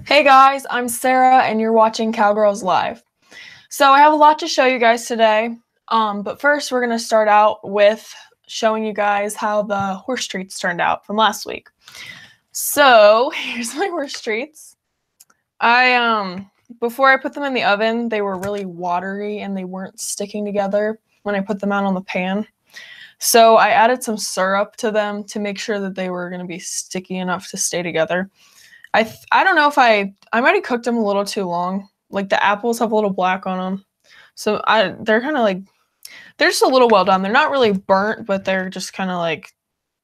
Hey guys, I'm Sarah and you're watching Cowgirls Live. So I have a lot to show you guys today, but first we're going to start out with showing you guys how the horse treats turned out from last week. So here's my horse treats. Before I put them in the oven, they were really watery and they weren't sticking together when I put them out on the pan. So I added some syrup to them to make sure that they were going to be sticky enough to stay together. I don't know if I might have cooked them a little too long. Like the apples have a little black on them. So they're kind of like, they're just a little well done. They're not really burnt, but they're just kind of like,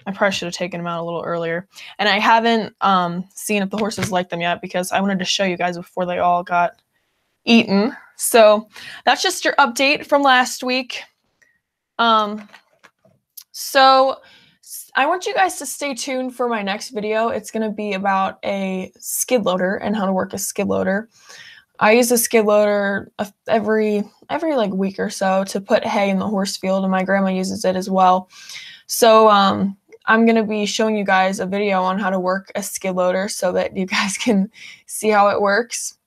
I probably should have taken them out a little earlier. And I haven't seen if the horses like them yet because I wanted to show you guys before they all got eaten. So that's just your update from last week. So I want you guys to stay tuned for my next video. It's going to be about a skid loader and how to work a skid loader. I use a skid loader every like week or so to put hay in the horse field, and my grandma uses it as well. So I'm going to be showing you guys a video on how to work a skid loader so that you guys can see how it works.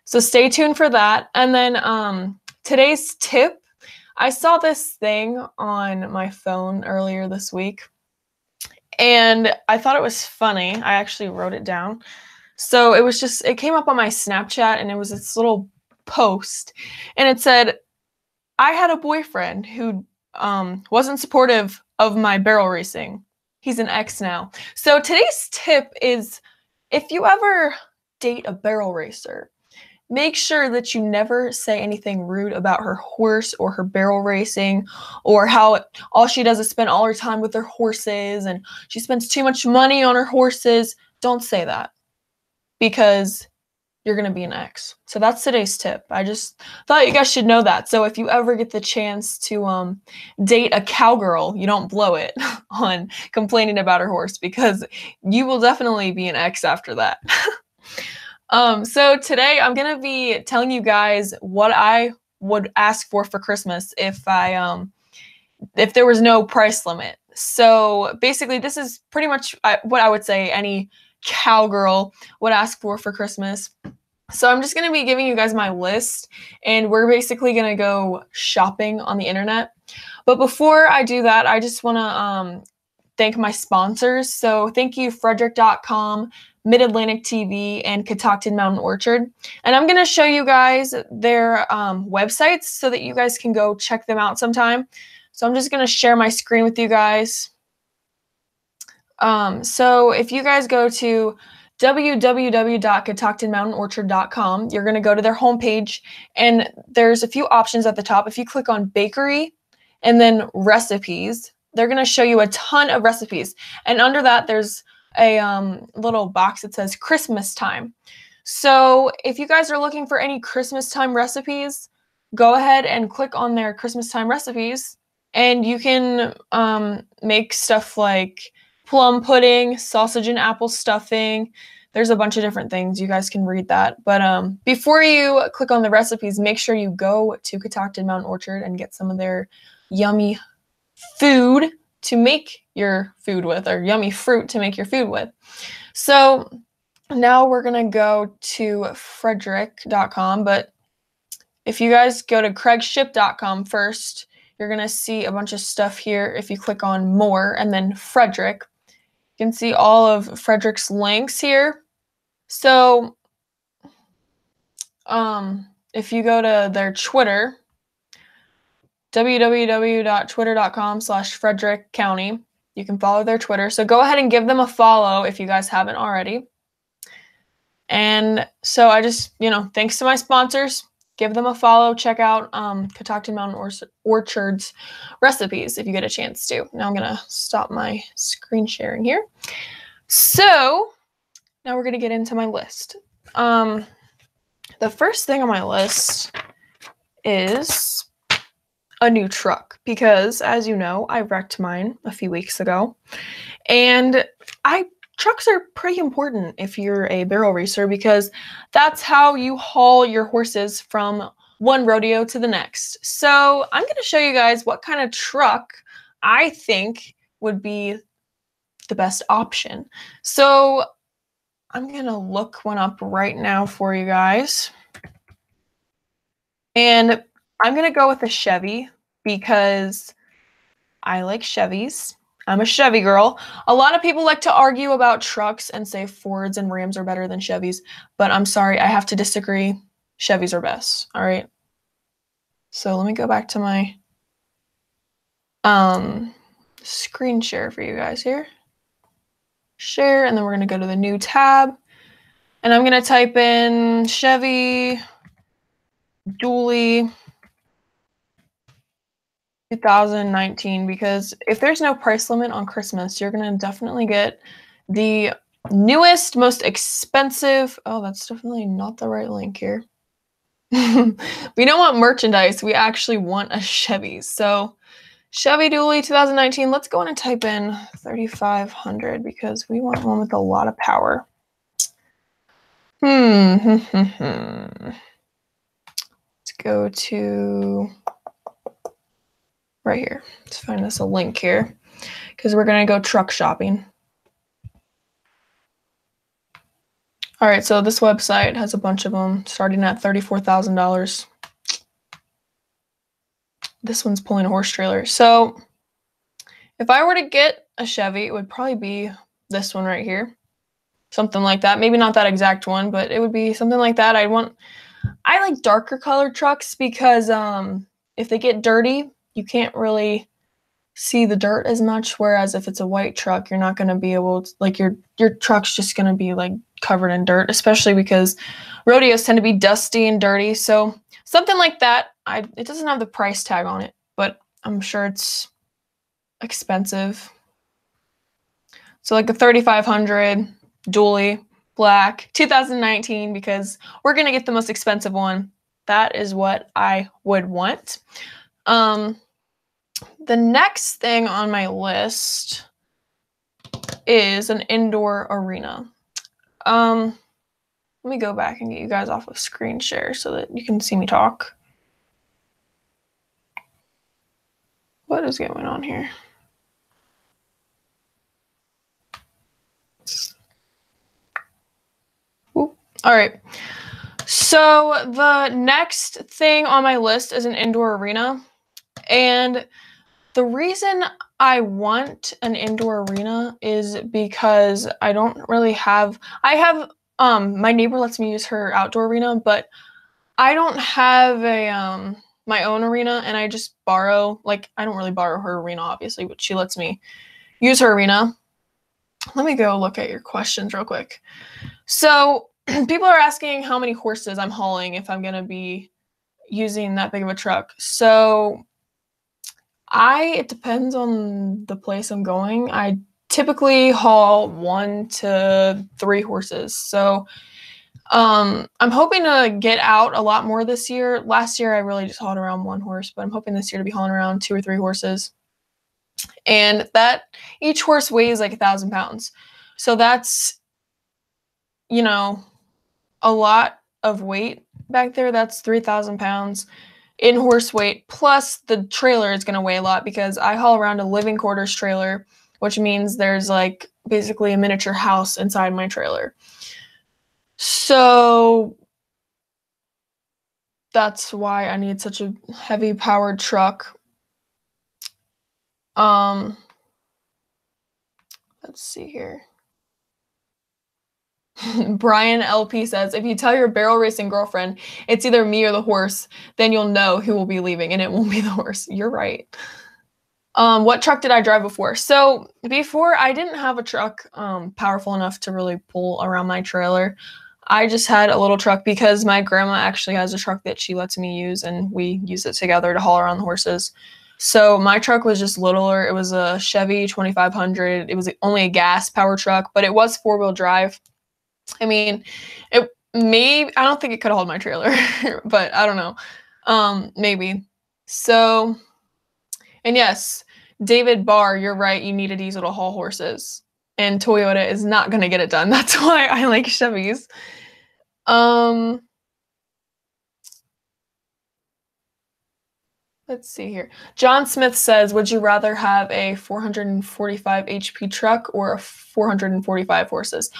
So stay tuned for that. And then today's tip, I saw this thing on my phone earlier this week. And I thought it was funny. I actually wrote it down. So it came up on my Snapchat and it was this little post. And it said, I had a boyfriend who wasn't supportive of my barrel racing. He's an ex now. So today's tip is, if you ever date a barrel racer, make sure that you never say anything rude about her horse or her barrel racing, or how all she does is spend all her time with her horses and she spends too much money on her horses. Don't say that, because you're going to be an ex. So that's today's tip. I just thought you guys should know that. So if you ever get the chance to date a cowgirl, you don't blow it on complaining about her horse, because you will definitely be an ex after that. So today I'm going to be telling you guys what I would ask for Christmas if there was no price limit. So basically this is pretty much what I would say any cowgirl would ask for Christmas. So I'm just going to be giving you guys my list, and we're basically going to go shopping on the internet. But before I do that, I just want to thank my sponsors. So thank you, Frederick.com, Mid-Atlantic TV, and Catoctin Mountain Orchard. And I'm going to show you guys their websites so that you guys can go check them out sometime. So I'm just going to share my screen with you guys. So if you guys go to www.catoctinmountainoorchard.com, you're going to go to their homepage, and there's a few options at the top. If you click on bakery and then recipes, they're going to show you a ton of recipes. And under that, there's a little box that says Christmas time. So if you guys are looking for any Christmas time recipes, go ahead and click on their Christmas time recipes, and you can make stuff like plum pudding, sausage and apple stuffing. There's a bunch of different things. You guys can read that. But before you click on the recipes, make sure you go to Catoctin Mountain Orchard and get some of their yummy food to make your food with, or yummy fruit to make your food with. So now we're going to go to Frederick.com, but if you guys go to CraigShipp.com first, you're going to see a bunch of stuff here. If you click on more and then Frederick, you can see all of Frederick's links here. So if you go to their Twitter, www.twitter.com/Frederick County, you can follow their Twitter. So go ahead and give them a follow if you guys haven't already. And so I just, thanks to my sponsors, give them a follow. Check out Catoctin Mountain Orchard's recipes if you get a chance to. Now I'm going to stop my screen sharing here. So now we're going to get into my list. The first thing on my list is a new truck, because as you know, I wrecked mine a few weeks ago, and trucks are pretty important if you're a barrel racer, because that's how you haul your horses from one rodeo to the next. So I'm going to show you guys what kind of truck I think would be the best option. So I'm gonna look one up right now for you guys. And I'm gonna go with a Chevy because I like Chevys. I'm a Chevy girl. A lot of people like to argue about trucks and say Fords and Rams are better than Chevys, but I'm sorry, I have to disagree. Chevys are best, all right? So let me go back to my screen share for you guys here. Share, and then we're gonna go to the new tab, and I'm gonna type in Chevy dually 2019, because if there's no price limit on Christmas, you're gonna definitely get the newest, most expensive. Oh, that's definitely not the right link here. We don't want merchandise. We actually want a Chevy. So Chevy dually 2019. Let's go in and type in 3,500 because we want one with a lot of power. Let's go to right here. Let's find us a link here because we're gonna go truck shopping. All right, so this website has a bunch of them starting at $34,000. This one's pulling a horse trailer. So if I were to get a Chevy, it would probably be this one right here. Something like that. Maybe not that exact one, but it would be something like that. I like darker colored trucks because if they get dirty, you can't really see the dirt as much, whereas if it's a white truck, you're not going to be able to, like, your truck's just going to be like covered in dirt, especially because rodeos tend to be dusty and dirty. So something like that. It doesn't have the price tag on it, but I'm sure it's expensive. So like a 3,500 dually black 2019, because we're going to get the most expensive one. That is what I would want. The next thing on my list is an indoor arena. Let me go back and get you guys off of screen share so that you can see me talk. What is going on here? Ooh. All right. So the next thing on my list is an indoor arena. And the reason I want an indoor arena is because I don't really have, my neighbor lets me use her outdoor arena, but I don't have a, my own arena, and I just borrow, like, I don't really borrow her arena, obviously, but she lets me use her arena. Let me go look at your questions real quick. So people are asking how many horses I'm hauling if I'm going to be using that big of a truck. So it depends on the place I'm going. I typically haul 1 to 3 horses. So I'm hoping to get out a lot more this year. Last year I really just hauled around 1 horse, but I'm hoping this year to be hauling around 2 or 3 horses. And that each horse weighs like 1,000 pounds. So that's, you know, a lot of weight back there. That's 3,000 pounds in horse weight, plus the trailer is going to weigh a lot because I haul around a living quarters trailer, which means there's like basically a miniature house inside my trailer. So that's why I need such a heavy powered truck. Let's see here. Brian LP says, if you tell your barrel racing girlfriend it's either me or the horse, then you'll know who will be leaving, and it won't be the horse. You're right. What truck did I drive before? So before, I didn't have a truck powerful enough to really pull around my trailer. I just had a little truck because my grandma actually has a truck that she lets me use, and we use it together to haul around the horses. So my truck was just littler. It was a Chevy 2500. It was only a gas power truck, but it was 4-wheel drive. I mean, I don't think it could hold my trailer, but I don't know. Maybe. So, and yes, David Barr, you're right. You need a diesel to haul horses, and Toyota is not going to get it done. That's why I like Chevys. Let's see here. John Smith says, would you rather have a 445 HP truck or a 445 horses?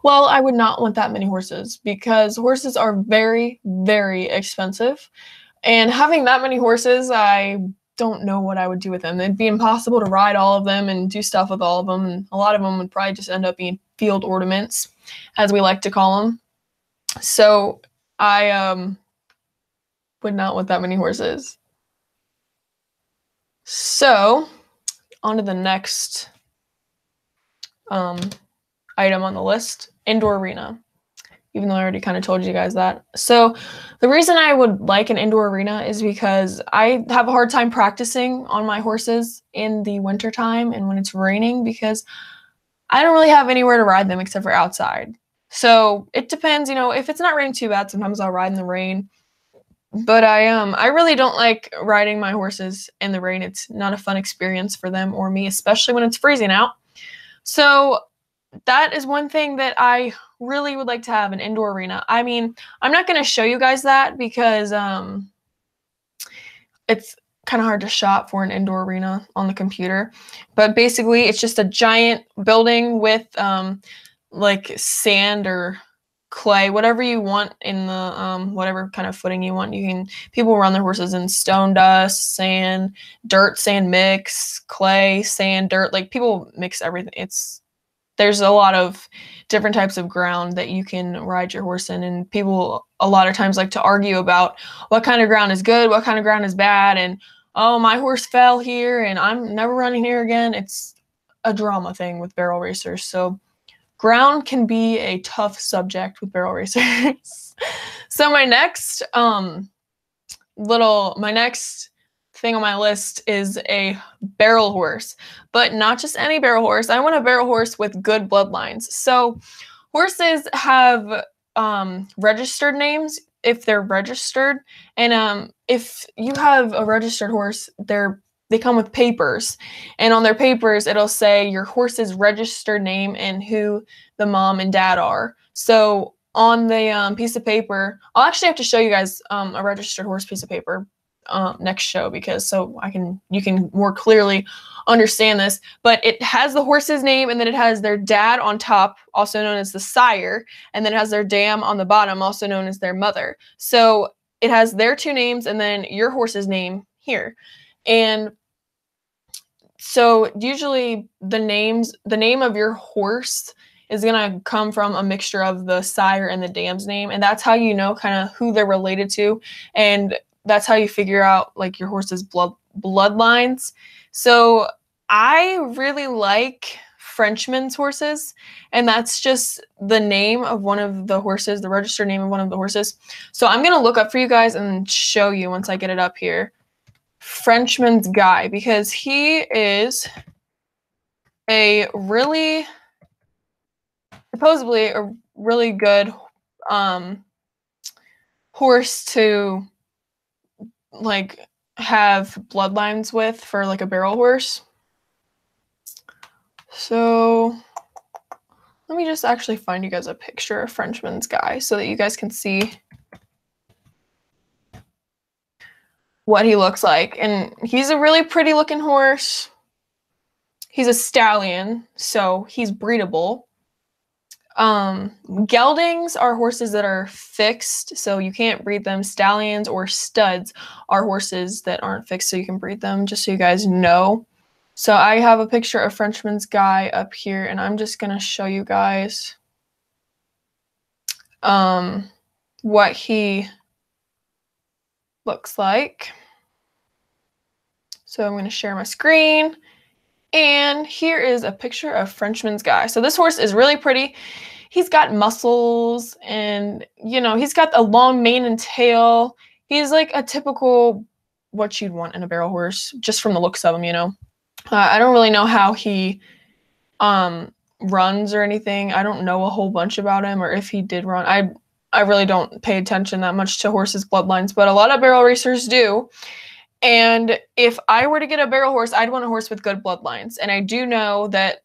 Well, I would not want that many horses because horses are very, very expensive. And having that many horses, I don't know what I would do with them. It'd be impossible to ride all of them and do stuff with all of them. And a lot of them would probably just end up being field ornaments, as we like to call them. So I would not want that many horses. So, on to the next item on the list, indoor arena, even though I already kind of told you guys that. So, the reason I would like an indoor arena is because I have a hard time practicing on my horses in the wintertime and when it's raining because I don't really have anywhere to ride them except for outside. So, it depends, you know, if it's not raining too bad, sometimes I'll ride in the rain. But I really don't like riding my horses in the rain. It's not a fun experience for them or me, especially when it's freezing out. So that is one thing that I really would like to have, an indoor arena. I mean, I'm not going to show you guys that because it's kind of hard to shop for an indoor arena on the computer. But basically, it's just a giant building with like sand or clay, whatever you want in the whatever kind of footing you want. People run their horses in stone dust, sand, dirt, sand mix, clay, sand, dirt. Like people mix everything. There's a lot of different types of ground that you can ride your horse in, and people a lot of times like to argue about what kind of ground is good, what kind of ground is bad, and oh, my horse fell here and I'm never running here again. It's a drama thing with barrel racers. So ground can be a tough subject with barrel racers. So my next thing on my list is a barrel horse, but not just any barrel horse. I want a barrel horse with good bloodlines. So horses have registered names if they're registered, and if you have a registered horse, they come with papers, and on their papers it'll say your horse's registered name and who the mom and dad are. So on the piece of paper, I'll actually have to show you guys a registered horse piece of paper next show because you can more clearly understand this. But it has the horse's name, and then it has their dad on top, also known as the sire, and then it has their dam on the bottom, also known as their mother. So it has their two names and then your horse's name here. And so usually the name of your horse is going to come from a mixture of the sire and the dam's name. And that's how you know kind of who they're related to. And that's how you figure out like your horse's bloodlines. So I really like Frenchman's horses. And that's just the name of one of the horses, the registered name of one of the horses. So I'm going to look up for you guys and show you once I get it up here. Frenchman's Guy, because he is supposedly a really good horse to like have bloodlines with for like a barrel horse. So let me just actually find you guys a picture of Frenchman's Guy so that you guys can see what he looks like. And he's a really pretty looking horse. He's a stallion, so he's breedable. Geldings are horses that are fixed, so you can't breed them. Stallions or studs are horses that aren't fixed, so you can breed them, just so you guys know. So I have a picture of Frenchman's Guy up here, and I'm just going to show you guys what he looks like. So I'm going to share my screen. And here is a picture of Frenchman's Guy. So this horse is really pretty. He's got muscles and, you know, he's got a long mane and tail. He's like a typical what you'd want in a barrel horse, just from the looks of him, you know. I don't really know how he runs or anything. I don't know a whole bunch about him, or if he did run. I really don't pay attention that much to horses' bloodlines, but a lot of barrel racers do. And if I were to get a barrel horse, I'd want a horse with good bloodlines. And I do know that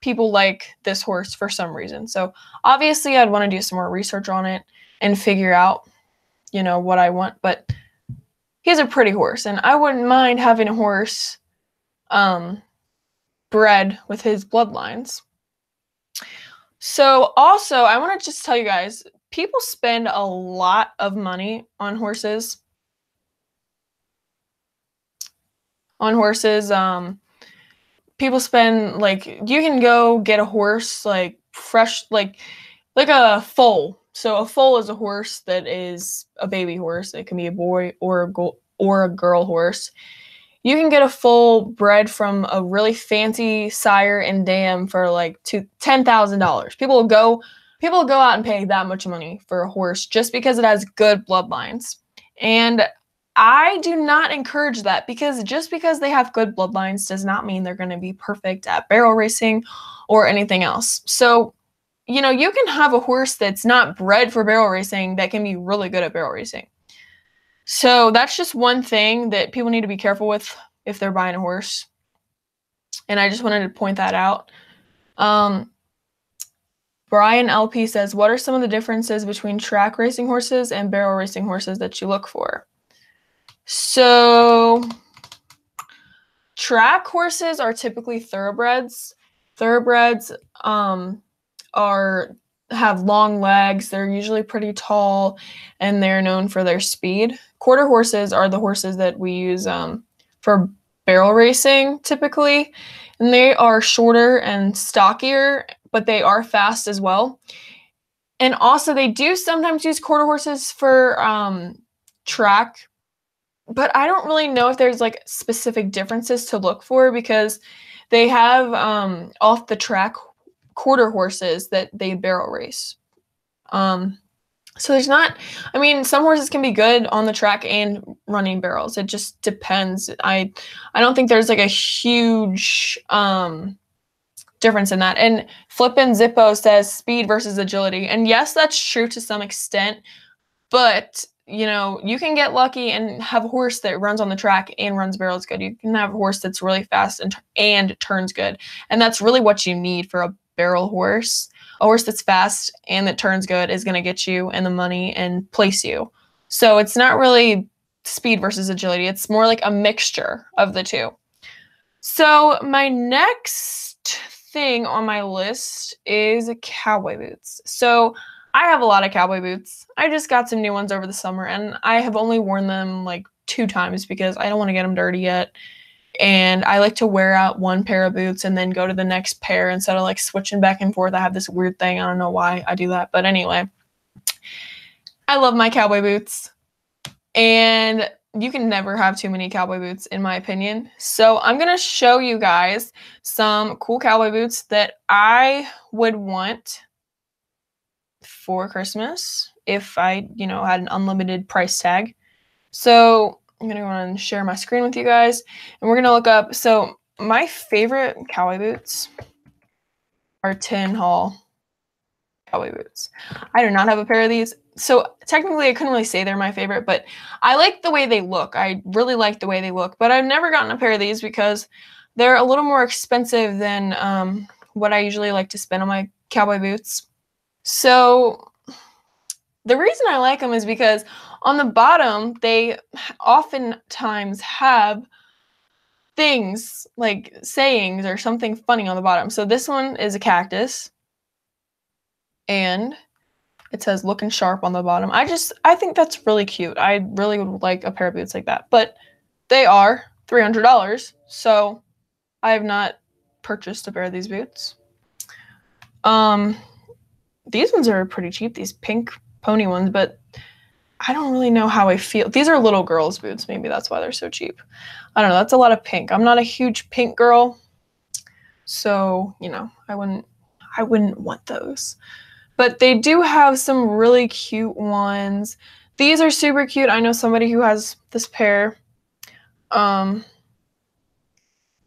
people like this horse for some reason. So obviously I'd want to do some more research on it and figure out, you know, what I want. But he's a pretty horse, and I wouldn't mind having a horse bred with his bloodlines. So also, I want to just tell you guys, people spend a lot of money on horses. People spend, like, you can go get a horse, like, fresh, like a foal. So a foal is a horse that is a baby horse. It can be a boy or a girl horse. You can get a foal bred from a really fancy sire and dam for like $10,000. People will go out and pay that much money for a horse just because it has good bloodlines. And I do not encourage that, because just because they have good bloodlines does not mean they're going to be perfect at barrel racing or anything else. So, you know, you can have a horse that's not bred for barrel racing that can be really good at barrel racing. So that's just one thing that people need to be careful with if they're buying a horse. And I just wanted to point that out. Brian LP says, what are some of the differences between track racing horses and barrel racing horses that you look for? So track horses are typically thoroughbreds. Thoroughbreds have long legs. They're usually pretty tall, and they're known for their speed. Quarter horses are the horses that we use for barrel racing typically, and they are shorter and stockier, but they are fast as well. And also, they do sometimes use quarter horses for track, but I don't really know if there's like specific differences to look for, because they have off the track quarter horses that they barrel race. So there's not, I mean, some horses can be good on the track and running barrels. It just depends. I don't think there's like a huge difference in that. And Flippin' Zippo says speed versus agility. And yes, that's true to some extent, but you know, you can get lucky and have a horse that runs on the track and runs barrels good. You can have a horse that's really fast and turns good. And that's really what you need for a barrel horse. A horse that's fast and that turns good is going to get you and the money and place you. So it's not really speed versus agility. It's more like a mixture of the two. So my next thing on my list is cowboy boots. So I have a lot of cowboy boots. I just got some new ones over the summer, and I have only worn them like 2 times because I don't want to get them dirty yet. And I like to wear out one pair of boots and then go to the next pair instead of like switching back and forth. I have this weird thing. I don't know why I do that. But anyway, I love my cowboy boots. And you can never have too many cowboy boots, in my opinion. So I'm going to show you guys some cool cowboy boots that I would want for Christmas if I, you know, had an unlimited price tag. So I'm going to go and share my screen with you guys, and we're going to look up. So my favorite cowboy boots are Tin Hall cowboy boots. I do not have a pair of these. So technically I couldn't really say they're my favorite, but I like the way they look. I really like the way they look, but I've never gotten a pair of these because they're a little more expensive than what I usually like to spend on my cowboy boots. So the reason I like them is because on the bottom, they oftentimes have things like sayings or something funny on the bottom. So this one is a cactus, and it says looking sharp on the bottom. I think that's really cute. I really would like a pair of boots like that, but they are $300. So I have not purchased a pair of these boots. These ones are pretty cheap, these pink pony ones, but I don't really know how I feel. These are little girls' boots. Maybe that's why they're so cheap. I don't know. That's a lot of pink. I'm not a huge pink girl, so, you know, I wouldn't want those. But they do have some really cute ones. These are super cute. I know somebody who has this pair. They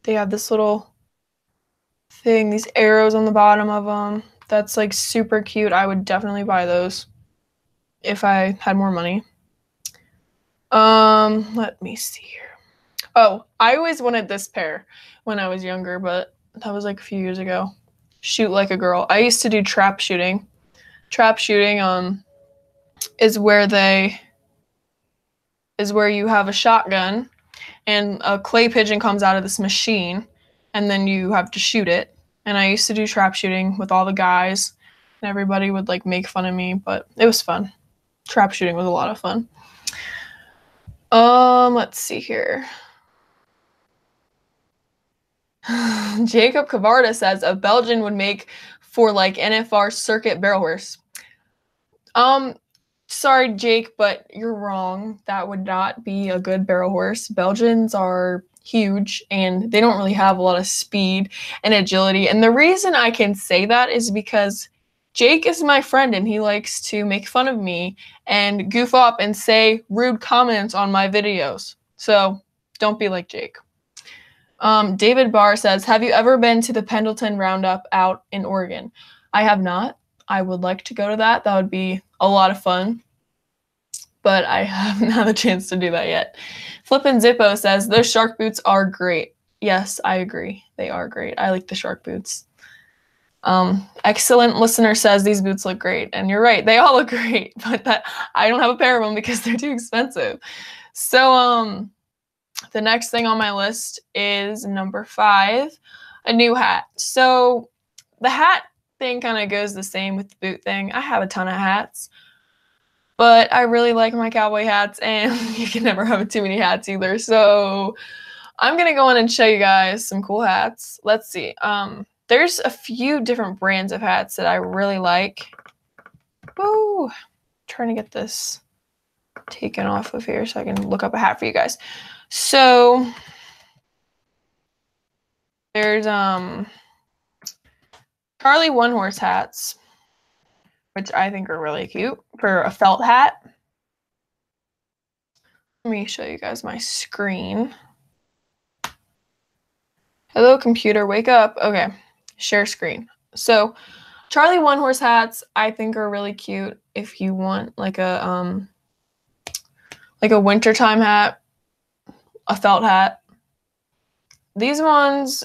have this little thing, these arrows on the bottom of them. That's like super cute. I would definitely buy those if I had more money. Let me see here. Oh, I always wanted this pair when I was younger, but that was like a few years ago. Shoot like a girl. I used to do trap shooting. Trap shooting is where they is where you have a shotgun and a clay pigeon comes out of this machine and then you have to shoot it. And I used to do trap shooting with all the guys and everybody would like make fun of me, but it was fun. Trap shooting was a lot of fun. Let's see here. Jacob Cavarda says a Belgian would make for like NFR circuit barrel horse. Sorry, Jake, but you're wrong. That would not be a good barrel horse. Belgians are huge and they don't really have a lot of speed and agility. And the reason I can say that is because Jake is my friend and he likes to make fun of me and goof up and say rude comments on my videos. So don't be like Jake. David Barr says, have you ever been to the Pendleton Roundup out in Oregon? I have not. I would like to go to that. That would be a lot of fun. But I haven't had a chance to do that yet. Flippin' Zippo says, those shark boots are great. Yes, I agree. They are great. I like the shark boots. Excellent listener says these boots look great. And you're right. They all look great. But that I don't have a pair of them because they're too expensive. So, the next thing on my list is number 5, a new hat. So the hat thing kind of goes the same with the boot thing. I have a ton of hats, but I really like my cowboy hats and you can never have too many hats either. So I'm going to go in and show you guys some cool hats. Let's see. There's a few different brands of hats that I really like. Woo! Trying to get this taken off of here so I can look up a hat for you guys. So there's Charlie One Horse hats, which I think are really cute for a felt hat. Let me show you guys my screen. Hello computer, wake up. Okay, share screen. So Charlie One Horse hats I think are really cute if you want like a wintertime hat. A felt hat. These ones,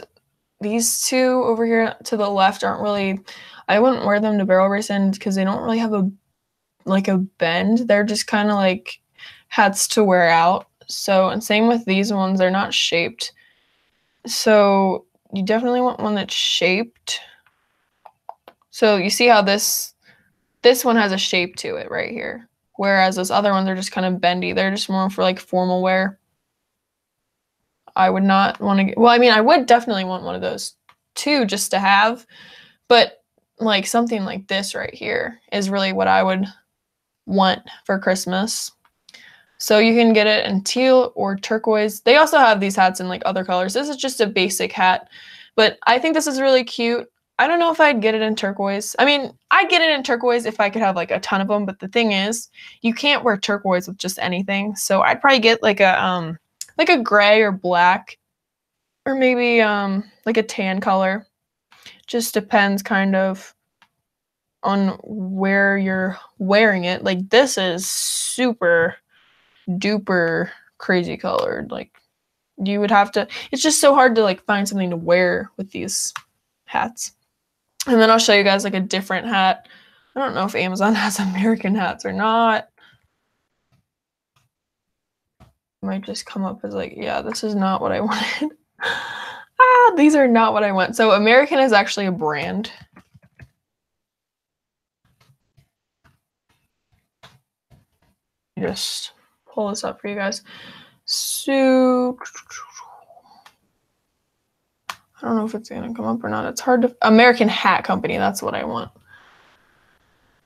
these two over here to the left aren't really, I wouldn't wear them to barrel race in because they don't really have a bend. They're just kind of like hats to wear out. So, and same with these ones, they're not shaped. So you definitely want one that's shaped. So you see how this one has a shape to it right here. Whereas those other ones are just kind of bendy. They're just more for like formal wear. I would not want to get, well, I mean, I would definitely want one of those too, just to have, but like something like this right here is really what I would want for Christmas. So you can get it in teal or turquoise. They also have these hats in like other colors. This is just a basic hat, but I think this is really cute. I don't know if I'd get it in turquoise. I mean, I'd get it in turquoise if I could have like a ton of them, but the thing is, you can't wear turquoise with just anything. So I'd probably get like a gray or black, or maybe like a tan color. Just depends kind of on where you're wearing it. Like this is super duper crazy colored. Like you would have to, it's just so hard to like find something to wear with these hats. And then I'll show you guys like a different hat. I don't know if Amazon has American hats or not. Might just come up as like, yeah, this is not what I wanted. These are not what I want. So American is actually a brand. Just pull this up for you guys. So I don't know if it's gonna come up or not. It's hard to, American Hat Company, that's what I want.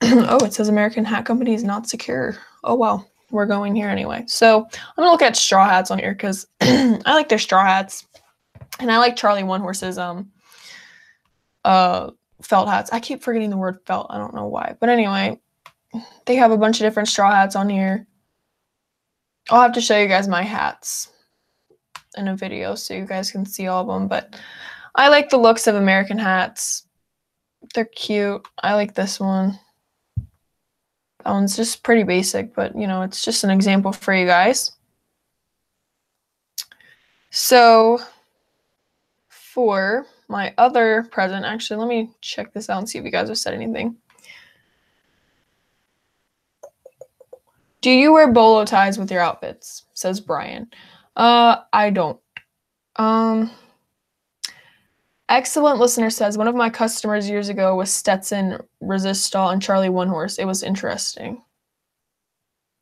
Oh, it says American Hat Company is not secure. Oh well. We're going here anyway. So I'm gonna look at straw hats on here because I like their straw hats, and I like Charlie One Horse's felt hats. I keep forgetting the word felt. I don't know why, but anyway, they have a bunch of different straw hats on here. I'll have to show you guys my hats in a video so you guys can see all of them. But I like the looks of American hats. They're cute. I like this one. That one's just pretty basic, but you know, it's just an example for you guys. So for my other present, actually, let me check this out and see if you guys have said anything. Do you wear bolo ties with your outfits? Says Brian. I don't. Excellent listener says, one of my customers years ago was Stetson, Resistol, and Charlie One Horse. It was interesting.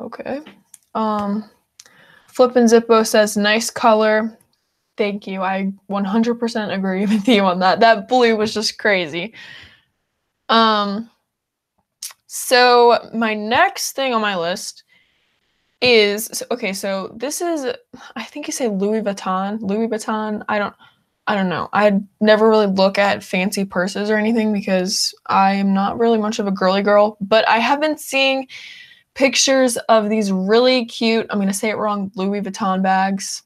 Okay. Flip and Zippo says, nice color. Thank you. I 100% agree with you on that. That blue was just crazy. So my next thing on my list is, okay, so this is, I think you say Louis Vuitton. I don't know. I never really look at fancy purses or anything because I am not really much of a girly girl, but I have been seeing pictures of these really cute, I'm going to say it wrong, Louis Vuitton bags.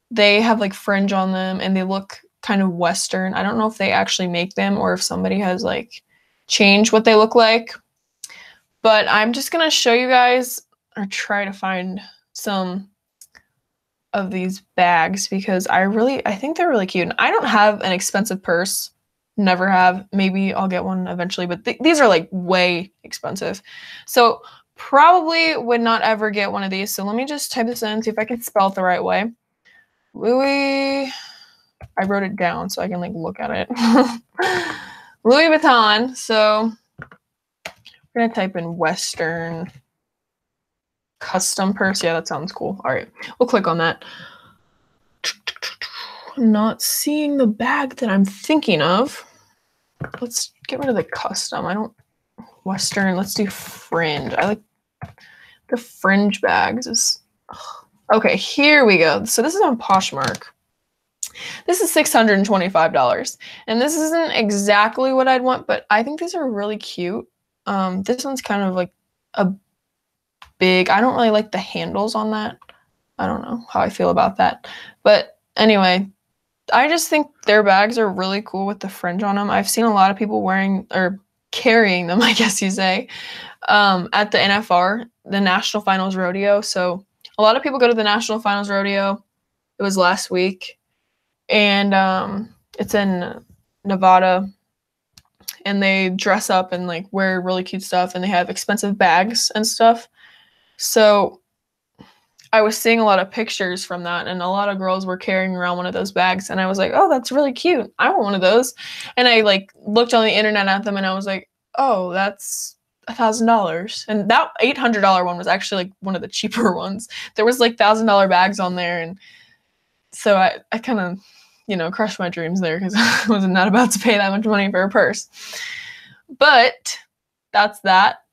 They have like fringe on them and they look kind of Western. I don't know if they actually make them or if somebody has like changed what they look like, but I'm just going to show you guys or try to find some of these bags because I think they're really cute. And I don't have an expensive purse, never have. Maybe I'll get one eventually, but these are like way expensive. So probably would not ever get one of these. So let me just type this in, see if I can spell it the right way. Louis, I wrote it down so I can like look at it. Louis Vuitton. So we're gonna type in Western custom purse. Yeah, that sounds cool. All right, we'll click on that. I'm not seeing the bag that I'm thinking of. Let's get rid of the custom. I don't Western. Let's do fringe. I like the fringe bags. Okay, here we go. So this is on Poshmark. This is $625, and this isn't exactly what I'd want, but I think these are really cute. This one's kind of like a big. I don't really like the handles on that. I don't know how I feel about that, but anyway, I just think their bags are really cool with the fringe on them. I've seen a lot of people wearing or carrying them, I guess you say, at the NFR, the National Finals Rodeo. So a lot of people go to the National Finals Rodeo. It was last week, and it's in Nevada, and they dress up and like wear really cute stuff, and they have expensive bags and stuff. So I was seeing a lot of pictures from that, and a lot of girls were carrying around one of those bags, and I was like, oh, that's really cute. I want one of those. And I like looked on the internet at them, and I was like, oh, that's $1,000. And that $800 one was actually like one of the cheaper ones. There was like $1,000 bags on there, and so I kind of, you know, crushed my dreams there because I was not about to pay that much money for a purse. But that's that.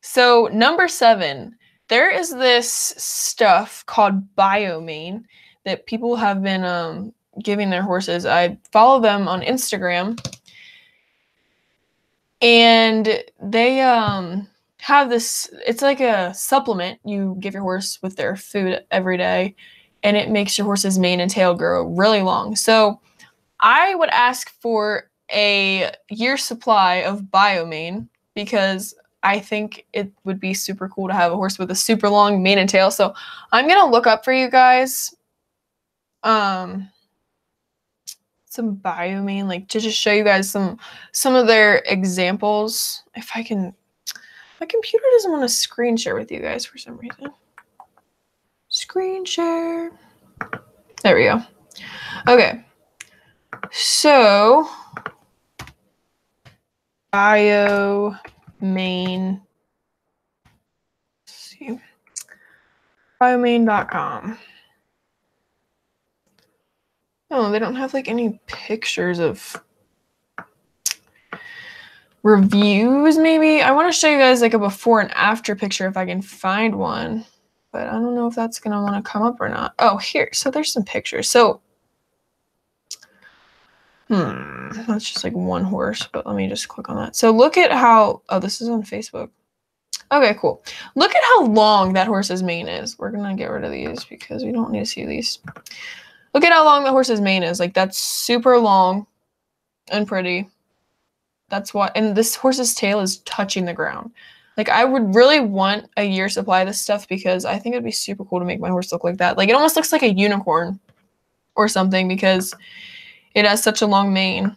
So number 7. There is this stuff called BioMane that people have been giving their horses. I follow them on Instagram, and they have this, it's like a supplement you give your horse with their food every day, and it makes your horse's mane and tail grow really long. So I would ask for a year's supply of BioMane because I think it would be super cool to have a horse with a super long mane and tail. So I'm going to look up for you guys some BioMane, like to just show you guys some of their examples. If I can, my computer doesn't want to screen share with you guys for some reason. Screen share. There we go. Okay. So BioMane. Let's see. BioMane.com. Oh, they don't have like any pictures of reviews, maybe. I want to show you guys like a before and after picture if I can find one, but I don't know if that's going to want to come up or not. Oh, here. So there's some pictures. So, that's just like one horse, but let me just click on that. So look at how, oh, this is on Facebook. Okay, cool. Look at how long that horse's mane is. We're going to get rid of these because we don't need to see these. Look at how long the horse's mane is. Like, that's super long and pretty. That's what, and this horse's tail is touching the ground. Like, I would really want a year supply of this stuff because I think it'd be super cool to make my horse look like that. Like, it almost looks like a unicorn or something because it has such a long mane.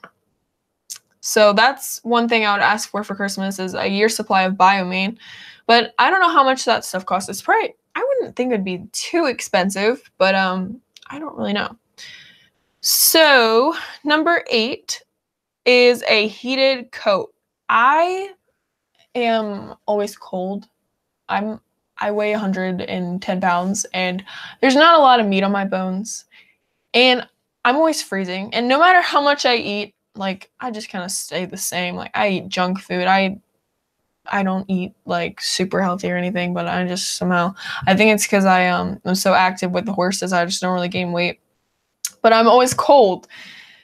So that's one thing I would ask for Christmas is a year's supply of Biomane. But I don't know how much that stuff costs. It's probably, I wouldn't think it'd be too expensive, but I don't really know. So number 8 is a heated coat. I am always cold. I weigh 110 pounds and there's not a lot of meat on my bones. And I'm always freezing. And no matter how much I eat, like I just kind of stay the same. Like I eat junk food. I don't eat like super healthy or anything, but I just somehow, I think it's because I'm so active with the horses. I just don't really gain weight. But I'm always cold.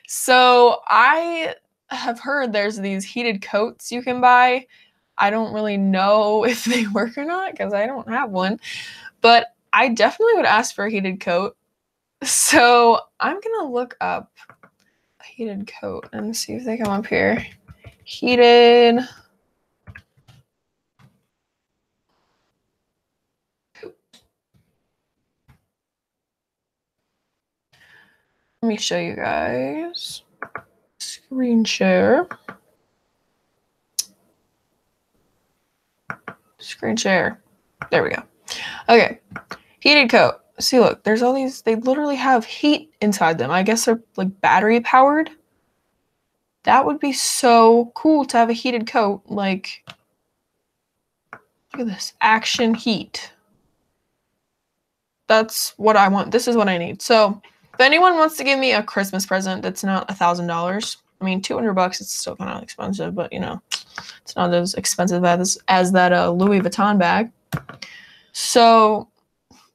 So I have heard there's these heated coats you can buy. I don't really know if they work or not because I don't have one, but I definitely would ask for a heated coat. So I'm gonna look up a heated coat and see if they come up here. Heated coat. Let me show you guys. Screen share. Screen share. There we go. Okay. Heated coat. See, look, there's all these, they literally have heat inside them. I guess they're like battery powered. That would be so cool to have a heated coat. Like, look at this. Action heat. That's what I want. This is what I need. So, if anyone wants to give me a Christmas present that's not $1,000, I mean, $200, it's still kind of expensive, but you know, it's not as expensive as that Louis Vuitton bag. So,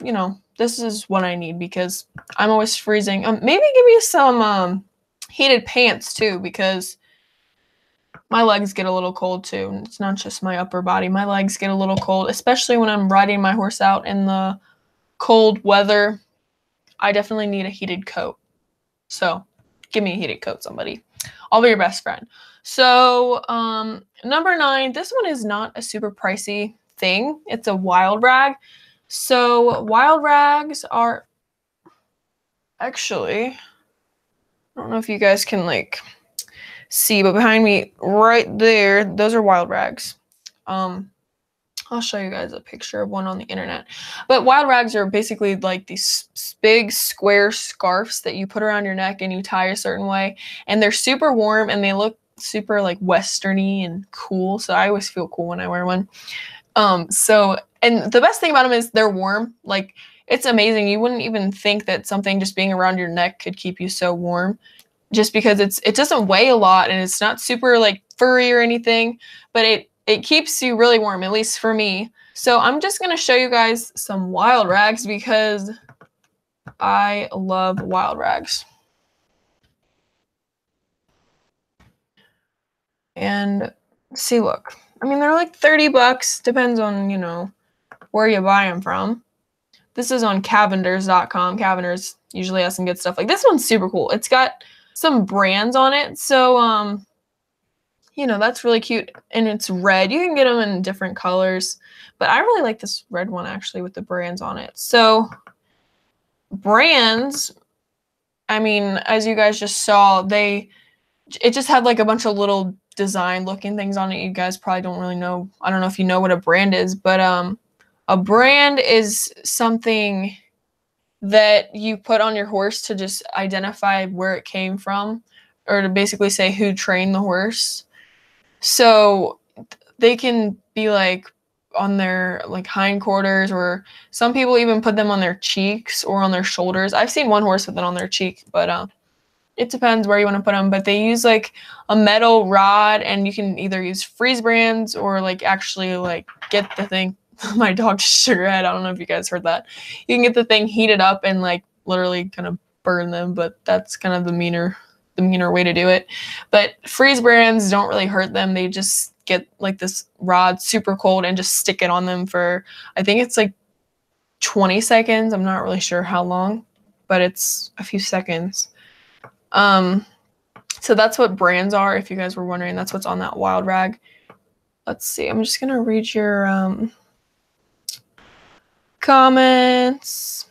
you know, this is what I need because I'm always freezing. Maybe give me some heated pants too because my legs get a little cold too. It's not just my upper body. My legs get a little cold, especially when I'm riding my horse out in the cold weather. I definitely need a heated coat. So give me a heated coat, somebody. I'll be your best friend. So number 9, this one is not a super pricey thing. It's a wild rag. So wild rags are actually, I don't know if you guys can like see, but behind me right there, those are wild rags. I'll show you guys a picture of one on the internet. But wild rags are basically like these big square scarves that you put around your neck and you tie a certain way. And they're super warm and they look super like westerny and cool. So I always feel cool when I wear one. And the best thing about them is they're warm. Like it's amazing. You wouldn't even think that something just being around your neck could keep you so warm. Just because it doesn't weigh a lot and it's not super like furry or anything, but it keeps you really warm, at least for me. So I'm just going to show you guys some wild rags because I love wild rags. And see, look, I mean, they're like $30, depends on, you know, where you buy them from. This is on Cavenders.com. Cavenders usually has some good stuff. Like this one's super cool. It's got some brands on it. So, you know, that's really cute. And it's red. You can get them in different colors. But I really like this red one, actually, with the brands on it. So, brands, I mean, as you guys just saw, it just had like a bunch of little design-looking things on it. You guys probably don't really know. I don't know if you know what a brand is. But a brand is something that you put on your horse to just identify where it came from or to basically say who trained the horse. So they can be like on their like hindquarters, or some people even put them on their cheeks or on their shoulders. I've seen one horse with it on their cheek, but it depends where you want to put them. But they use like a metal rod, and you can either use freeze brands or like actually like get the thing. My dog just shook her head. I don't know if you guys heard that. You can get the thing heated up and like literally kind of burn them, but that's kind of the meaner way to do it. But freeze brands don't really hurt them. They just get like this rod super cold and just stick it on them for, I think it's like 20 seconds. I'm not really sure how long, but it's a few seconds. So that's what brands are. If you guys were wondering, that's what's on that wild rag. Let's see. I'm just going to read your comments.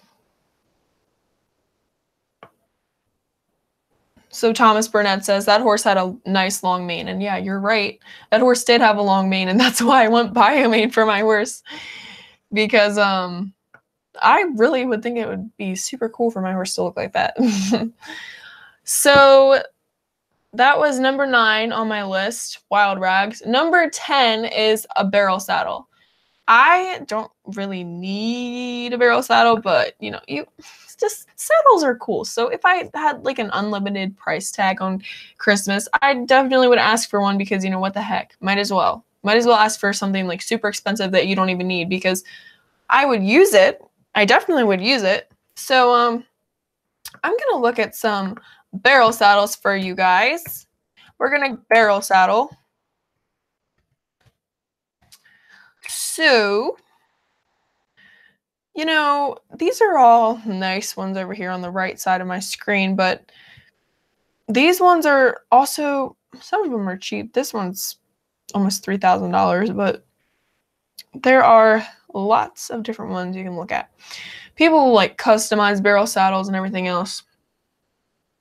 So Thomas Burnett says that horse had a nice long mane. And yeah, you're right. That horse did have a long mane, and that's why I went biomane for my horse. Because I really would think it would be super cool for my horse to look like that. So that was number 9 on my list, wild rags. Number 10 is a barrel saddle. I don't really need a barrel saddle, but you know, just saddles are cool. So if I had like an unlimited price tag on Christmas, I definitely would ask for one, because you know what the heck, might as well ask for something like super expensive that you don't even need, because I would use it. I definitely would use it. So I'm gonna look at some barrel saddles for you guys. We're gonna barrel saddle. So, you know, these are all nice ones over here on the right side of my screen, but these ones are also, some of them are cheap. This one's almost $3,000, but there are lots of different ones you can look at. People like customize barrel saddles and everything else.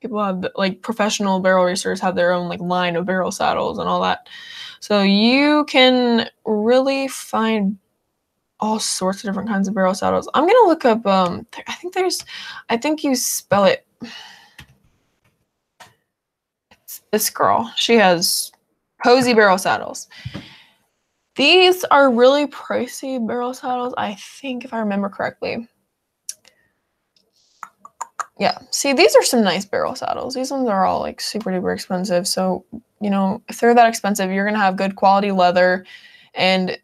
People have like professional barrel racers have their own like line of barrel saddles and all that. So you can really find all sorts of different kinds of barrel saddles. I'm gonna look up. I think you spell it. It's this girl. She has Posey barrel saddles. These are really pricey barrel saddles, I think, if I remember correctly. Yeah, see, these are some nice barrel saddles. These ones are all like super duper expensive. So, you know, if they're that expensive, you're gonna have good quality leather. And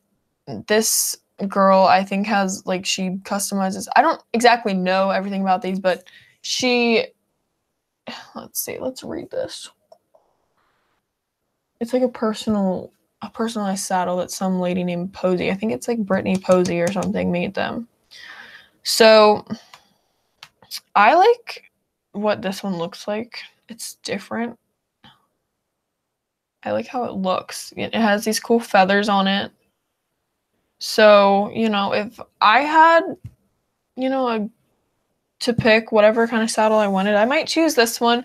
this girl, I think, has like, she customizes. I don't exactly know everything about these, but she, let's see, let's read this. It's like a personalized saddle that some lady named Posey, I think it's like Brittany Posey or something, made them. So I like what this one looks like. It's different. I like how it looks. It has these cool feathers on it. So, you know, if I had, you know, to pick whatever kind of saddle I wanted, I might choose this one.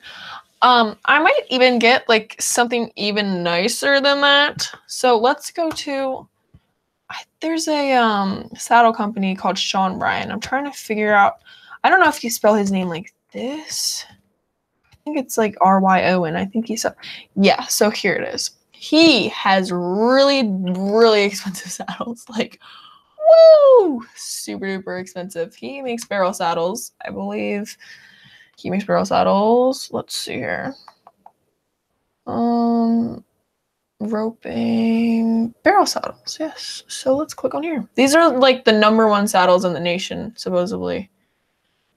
I might even get like something even nicer than that. So let's go to, there's a saddle company called Sean Bryan. I'm trying to figure out, I don't know if you spell his name like this. I think it's like R-Y-O-N. I think he's, yeah, so here it is. He has really, really expensive saddles. Like, woo! Super duper expensive. He makes barrel saddles, I believe. He makes barrel saddles. Let's see here. Roping barrel saddles. Yes. So let's click on here. These are like the #1 saddles in the nation, supposedly.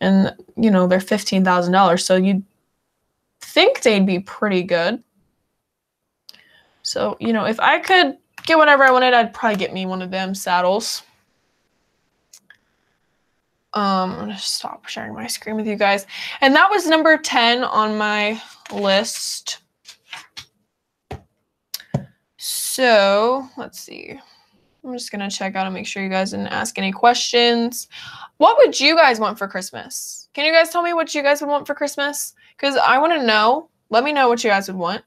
And, you know, they're $15,000. So you'd think they'd be pretty good. So, you know, if I could get whatever I wanted, I'd probably get me one of them saddles. I'm gonna stop sharing my screen with you guys. And that was number 10 on my list. So let's see. I'm just gonna check out and make sure you guys didn't ask any questions. What would you guys want for Christmas? Can you guys tell me what you guys would want for Christmas? Because I want to know. Let me know what you guys would want.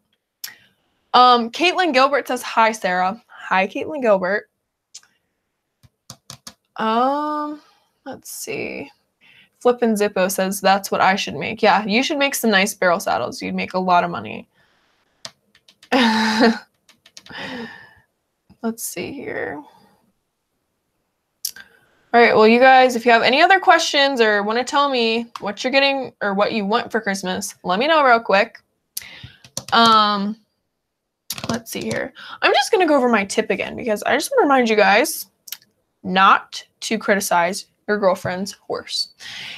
Caitlin Gilbert says, hi, Sarah. Hi, Caitlin Gilbert. Let's see. Flippin' Zippo says, that's what I should make. Yeah, you should make some nice barrel saddles. You'd make a lot of money. Let's see here. All right, well, you guys, if you have any other questions or want to tell me what you're getting or what you want for Christmas, let me know real quick. Let's see here. I'm just going to go over my tip again, because I just want to remind you guys not to criticize your girlfriend's horse,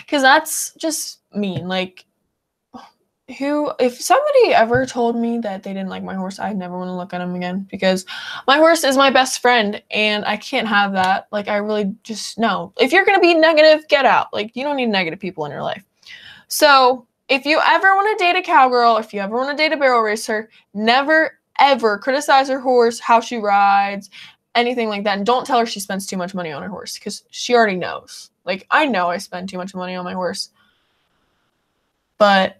because that's just mean. Like, if somebody ever told me that they didn't like my horse, I'd never want to look at him again, because my horse is my best friend and I can't have that. Like, I really just, no. If you're going to be negative, get out. Like, you don't need negative people in your life. So if you ever want to date a cowgirl, or if you ever want to date a barrel racer, never, ever criticize her horse, how she rides, anything like that. And don't tell her she spends too much money on her horse, because she already knows. Like, I know I spend too much money on my horse, but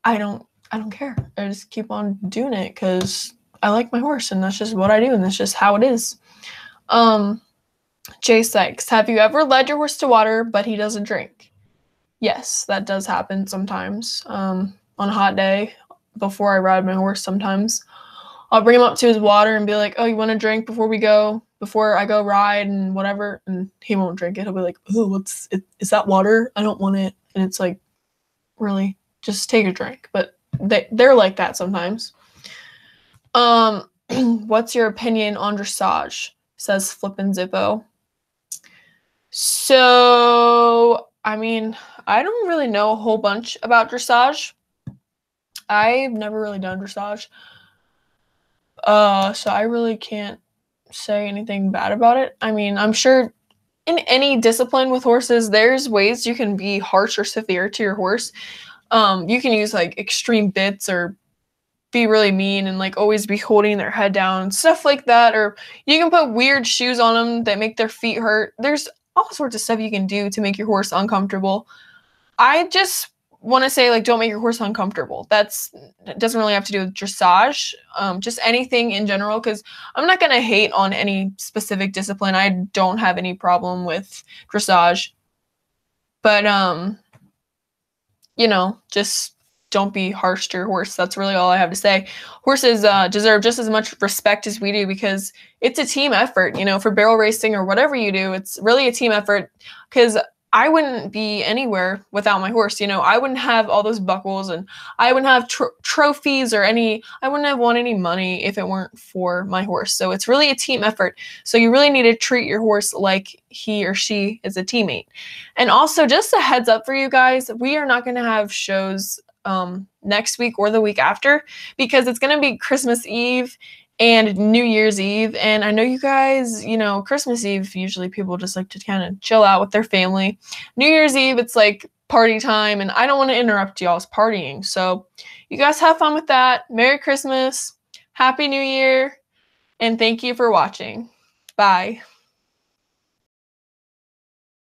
I don't I don't care. I just keep on doing it because I like my horse and that's just what I do and that's just how it is. Jay Sykes, have you ever led your horse to water but he doesn't drink? Yes, that does happen sometimes. On a hot day before I ride my horse sometimes. I'll bring him up to his water and be like, oh, you want to drink before I go ride and whatever? And he won't drink it. He'll be like, oh, is that water? I don't want it. And it's like, really, just take a drink. But they're like that sometimes. What's your opinion on dressage? Says Flippin' Zippo. So, I mean, I don't really know a whole bunch about dressage. I've never really done dressage. So I really can't say anything bad about it. I mean, I'm sure in any discipline with horses, there's ways you can be harsh or severe to your horse. You can use like extreme bits or be really mean and like always be holding their head down, stuff like that. Or you can put weird shoes on them that make their feet hurt. There's all sorts of stuff you can do to make your horse uncomfortable. I just want to say, like, don't make your horse uncomfortable. That doesn't really have to do with dressage, just anything in general, because I'm not going to hate on any specific discipline. I don't have any problem with dressage. But, just don't be harsh to your horse. That's really all I have to say. Horses deserve just as much respect as we do because it's a team effort. For barrel racing or whatever you do, it's really a team effort because I wouldn't be anywhere without my horse. I wouldn't have all those buckles and I wouldn't have trophies or I wouldn't have won any money if it weren't for my horse. So it's really a team effort. So you really need to treat your horse like he or she is a teammate. And also just a heads up for you guys, we are not going to have shows next week or the week after because it's going to be Christmas Eve and New Year's Eve. And I know you guys, Christmas Eve, usually people just like to kind of chill out with their family. New Year's Eve, it's like party time, and I don't want to interrupt y'all's partying. So you guys have fun with that. Merry Christmas, Happy New Year, and thank you for watching. Bye.